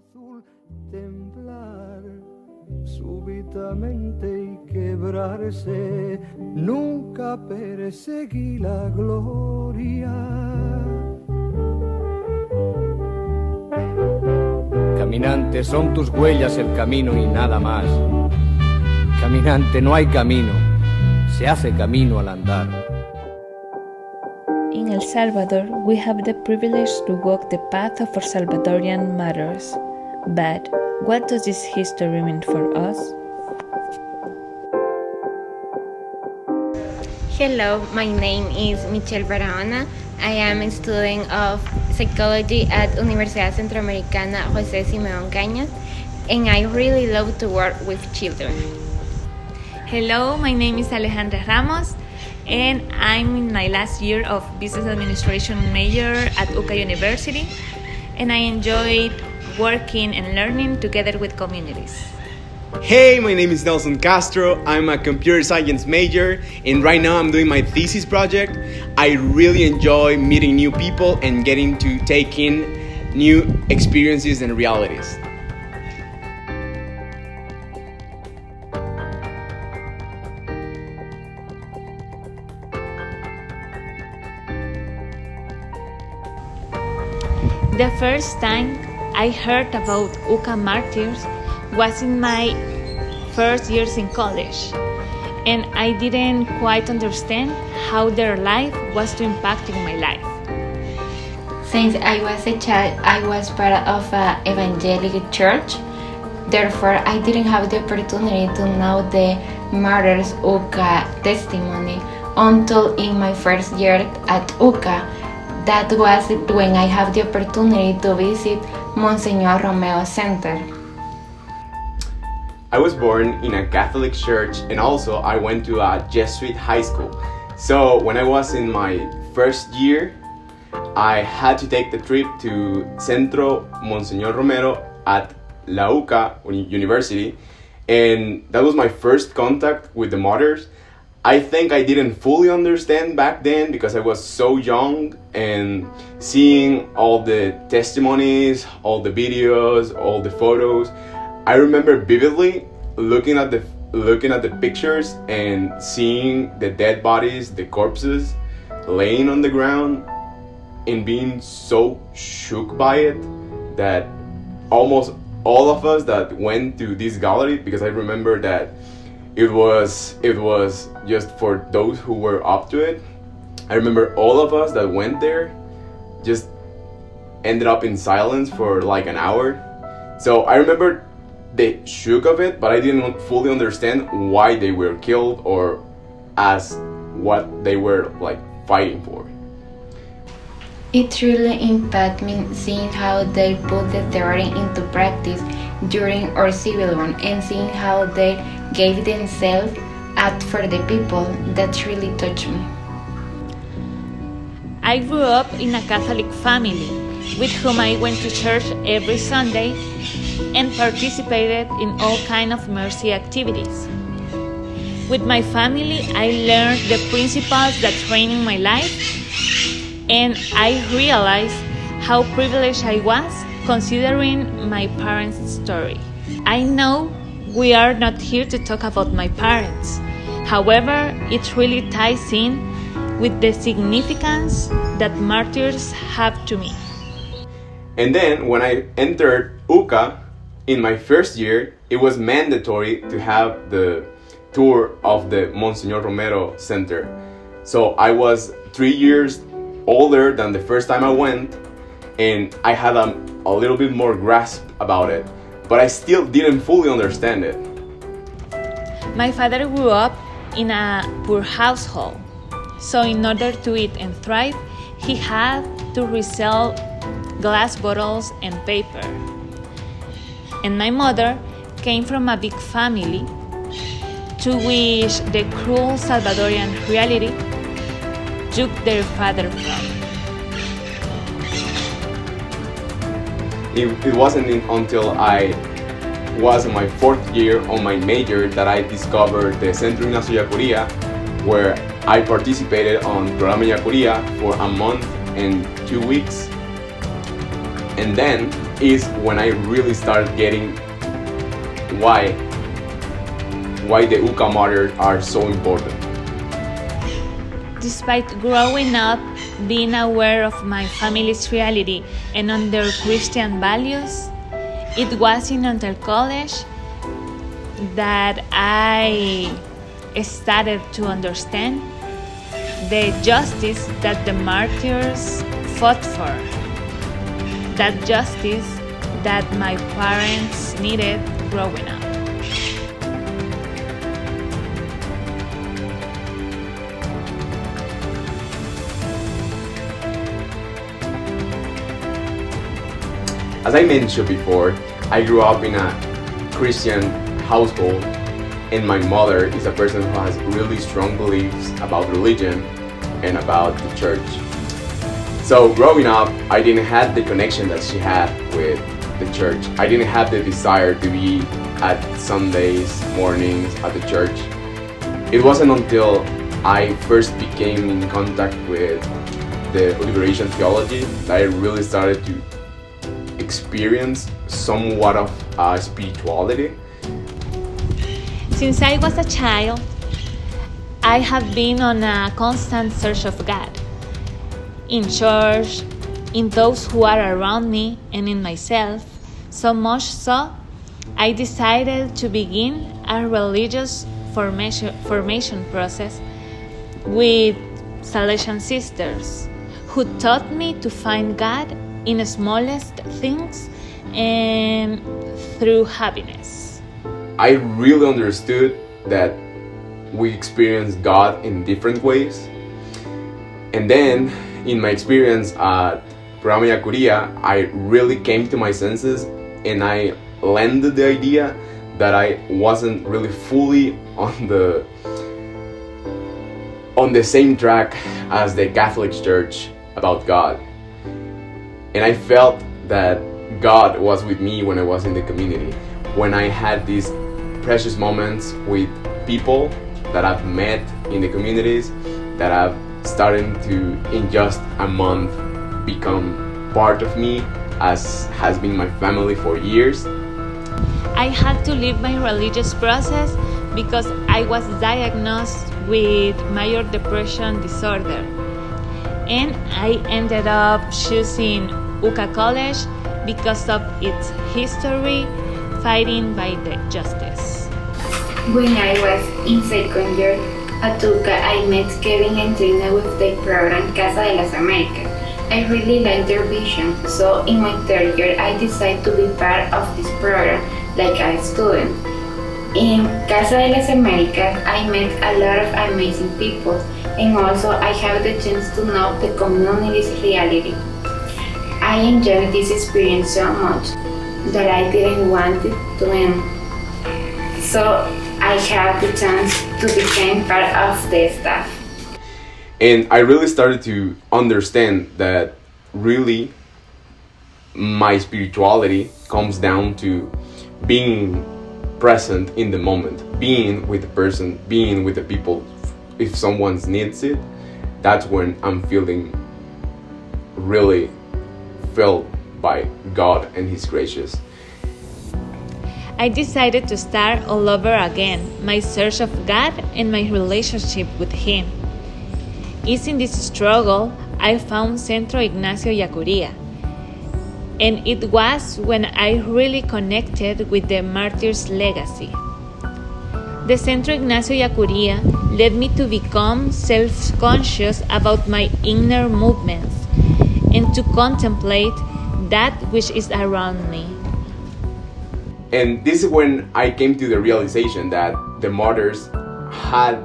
azul temblar súbitamente y quebrarse, nunca perseguí la gloria. Caminante, son tus huellas el camino y nada más. Caminante, no hay camino, se hace camino al andar. In El Salvador, we have the privilege to walk the path of our Salvadorian martyrs. But what does this history mean for us? Hello, my name is Michelle Barahona. I am a student of psychology at Universidad Centroamericana José Simeón Cañas, and I really love to work with children. Hello, my name is Alejandra Ramos, and I'm in my last year of Business Administration major at UCA University, and I enjoyed working and learning together with communities. Hey, my name is Nelson Castro. I'm a computer science major, and right now I'm doing my thesis project. I really enjoy meeting new people and getting to take in new experiences and realities. The first time I heard about UCA martyrs was in my first years in college, and I didn't quite understand how their life was to impacting my life. Since I was a child, I was part of an evangelical church. Therefore, I didn't have the opportunity to know the martyrs' UCA testimony until in my first year at UCA. That was when I had the opportunity to visit Monseñor Romero Center. I was born in a Catholic church, and also I went to a Jesuit high school. So when I was in my first year, I had to take the trip to Centro Monseñor Romero at La UCA University, and that was my first contact with the martyrs. I think I didn't fully understand back then because I was so young, and seeing all the testimonies, all the videos, all the photos, I remember vividly looking at the pictures and seeing the dead bodies, the corpses laying on the ground, and being so shook by it that almost all of us that went to this gallery, because I remember that it was just for those who were up to it. I remember all of us that went there just ended up in silence for like an hour. So I remember the shock of it, but I didn't fully understand why they were killed or as what they were like fighting for. It really impacted me seeing how they put the theory into practice during our civil war and seeing how they gave themselves up for the people. That really touched me. I grew up in a Catholic family with whom I went to church every Sunday and participated in all kinds of mercy activities. With my family, I learned the principles that trained my life, and I realized how privileged I was considering my parents' story. I know we are not here to talk about my parents. However, it really ties in with the significance that martyrs have to me. And then when I entered UCA in my first year, it was mandatory to have the tour of the Monseñor Romero Center. So I was 3 years older than the first time I went, and I had a little bit more grasp about it, but I still didn't fully understand it. My father grew up in a poor household, so in order to eat and thrive, he had to resell glass bottles and paper. And my mother came from a big family to which the cruel Salvadorian reality took their father from. It wasn't until I was in my fourth year on my major that I discovered the Centro Ignacio Yacuría, where I participated on Programa Yacuría for a month and 2 weeks. And then is when I really started getting why the UCA martyrs are so important. Despite growing up being aware of my family's reality and on their Christian values, it wasn't until college that I started to understand the justice that the martyrs fought for, that justice that my parents needed growing up. As I mentioned before, I grew up in a Christian household, and my mother is a person who has really strong beliefs about religion and about the church. So growing up, I didn't have the connection that she had with the church. I didn't have the desire to be at Sundays mornings at the church. It wasn't until I first became in contact with the liberation theology that I really started to experience somewhat of spirituality. Since I was a child, I have been on a constant search of God. In church, in those who are around me, and in myself. So much so, I decided to begin a religious formation process with Salesian sisters who taught me to find God in the smallest things and through happiness. I really understood that we experience God in different ways. And then, in my experience at Programa Yacuría, I really came to my senses and I landed the idea that I wasn't really fully on the same track as the Catholic Church about God. And I felt that God was with me when I was in the community, when I had these precious moments with people that I've met in the communities, that I've started to, in just a month, become part of me, as has been my family for years. I had to leave my religious process because I was diagnosed with major depression disorder. And I ended up choosing UCA College because of its history fighting by the justice. When I was in second year at UCA, I met Kevin and Trina with the program Casa de las Américas. I really liked their vision, so in my third year I decided to be part of this program like a student. In Casa de las Américas, I met a lot of amazing people, and also I have the chance to know the community's reality. I enjoyed this experience so much that I didn't want it to end. So I had the chance to become part of the staff. And I really started to understand that really my spirituality comes down to being present in the moment, being with the person, being with the people. If someone needs it, that's when I'm feeling really filled by God and His graces. I decided to start all over again, my search of God and my relationship with Him. It's in this struggle I found Centro Ignacio Yacuría, and it was when I really connected with the martyr's legacy. The Centro Ignacio Yacuría led me to become self-conscious about my inner movements and to contemplate that which is around me. And this is when I came to the realization that the martyrs had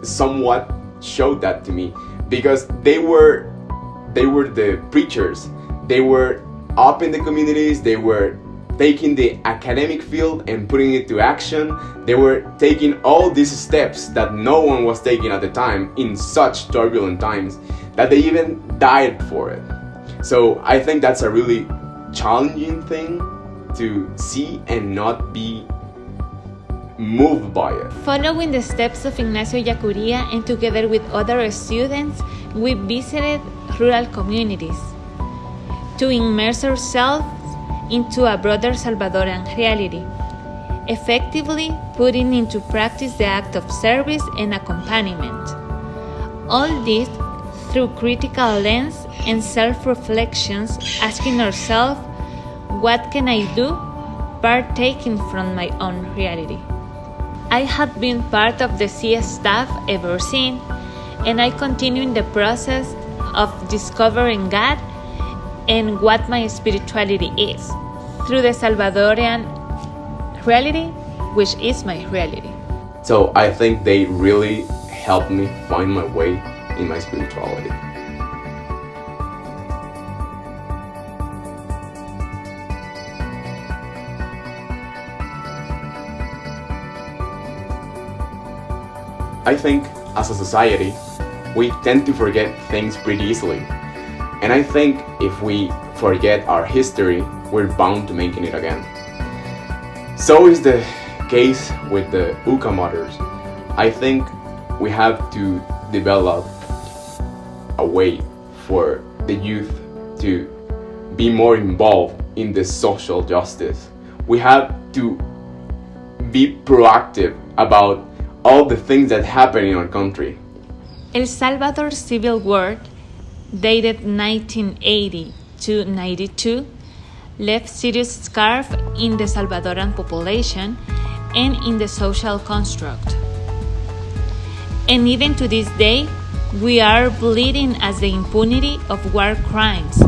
somewhat showed that to me, because they were the preachers. They were up in the communities, they were taking the academic field and putting it to action. They were taking all these steps that no one was taking at the time in such turbulent times that they even died for it. So I think that's a really challenging thing to see and not be moved by it. Following the steps of Ignacio Yacuría and together with other students, we visited rural communities. to immerse ourselves into a broader Salvadoran reality, effectively putting into practice the act of service and accompaniment. All this through critical lens and self-reflections, asking ourselves, what can I do, partaking from my own reality. I have been part of the CS staff ever since, and I continue in the process of discovering God and what my spirituality is, through the Salvadorian reality, which is my reality. So I think they really helped me find my way in my spirituality. I think as a society, we tend to forget things pretty easily. And I think if we forget our history, we're bound to making it again. So is the case with the UCA mothers. I think we have to develop a way for the youth to be more involved in the social justice. We have to be proactive about all the things that happen in our country. El Salvador Civil War, dated 1980 to 92, left serious scars in the Salvadoran population and in the social construct. And even to this day, we are bleeding as the impunity of war crimes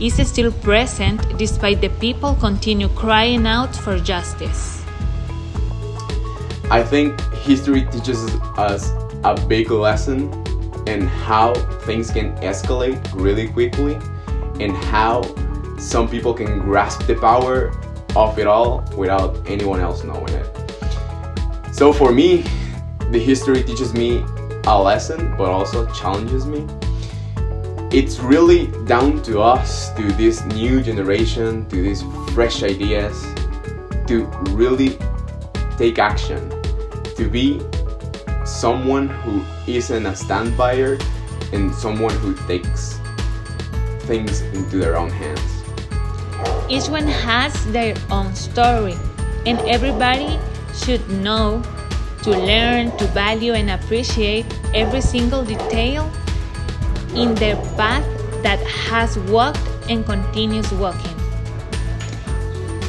is still present despite the people continue crying out for justice. I think history teaches us a big lesson in how things can escalate really quickly and how some people can grasp the power of it all without anyone else knowing it. So for me, the history teaches me a lesson but also challenges me. It's really down to us, to this new generation, to these fresh ideas, to really take action, to be someone who isn't a stand-byer and someone who takes things into their own hands. Each one has their own story, and everybody should know to learn, to value and appreciate every single detail in their path that has walked and continues walking.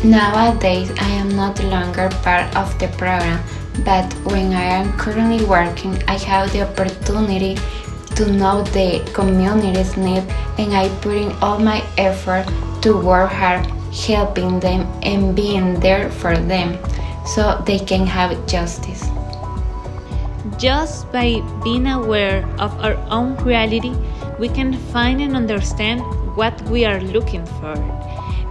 Nowadays, I am not longer part of the program, but when I am currently working, I have the opportunity to know the community's need, and I put in all my effort to work hard, helping them and being there for them so they can have justice. Just by being aware of our own reality, we can find and understand what we are looking for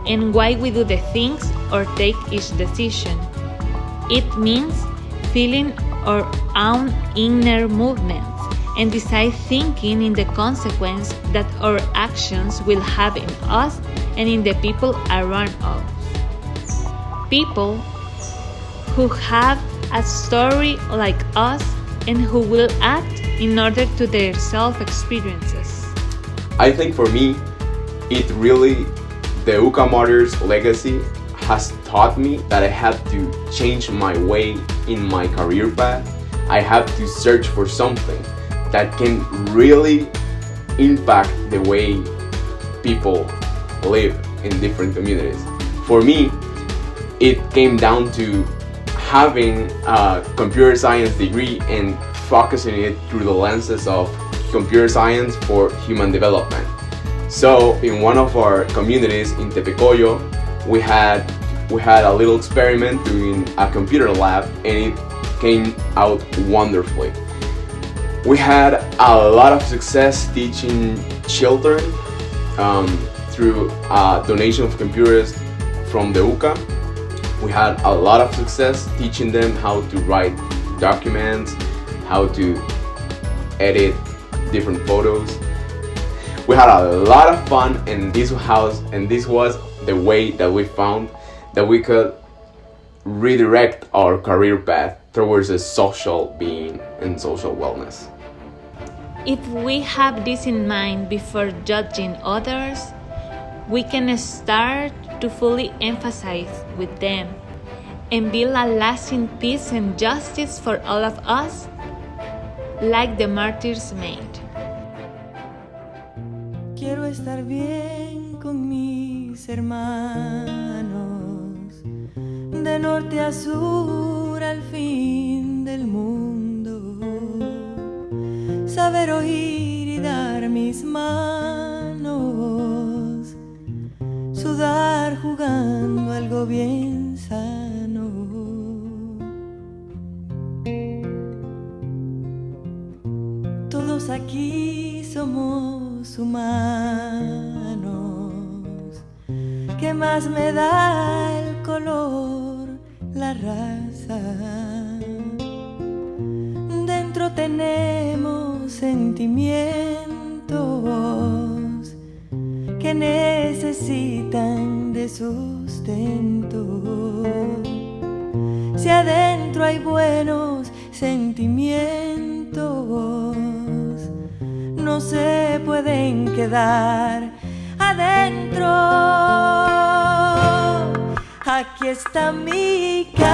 and why we do the things or take each decision. It means feeling our own inner movements and decide thinking in the consequence that our actions will have in us and in the people around us. People who have a story like us and who will act in order to their self-experiences. I think for me, the UCA Mothers legacy has taught me that I have to change my way in my career path. I have to search for something that can really impact the way people live in different communities. For me, it came down to having a computer science degree and focusing it through the lenses of computer science for human development. So in one of our communities in Tepecoyo, we had a little experiment doing a computer lab, and it came out wonderfully. We had a lot of success teaching children through a donation of computers from the UCA. We had a lot of success teaching them how to write documents, how to edit different photos. We had a lot of fun, and this was the way that we found that we could redirect our career path towards a social being and social wellness. If we have this in mind before judging others, we can start to fully emphasize with them and build a lasting peace and justice for all of us, like the martyrs made. Quiero estar bien con mis hermanos, de norte a sur, al fin del mundo, saber oír y dar mis manos, sudar jugando algo bien sano. Todos aquí somos humanos. ¿Qué más me da el color, la raza? Dentro tenemos sentimientos que necesitan de sustento. Si adentro hay buenos sentimientos, no se pueden quedar adentro. Aquí está mi casa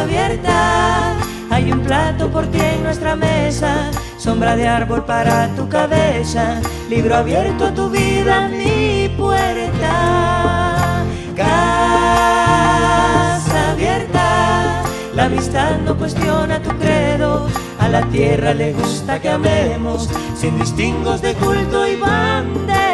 abierta, hay un plato por ti en nuestra mesa, sombra de árbol para tu cabeza, libro abierto a tu vida, mi puerta. Casa abierta, la amistad no cuestiona tu credo, a la tierra le gusta que amemos, sin distingos de culto y bandera.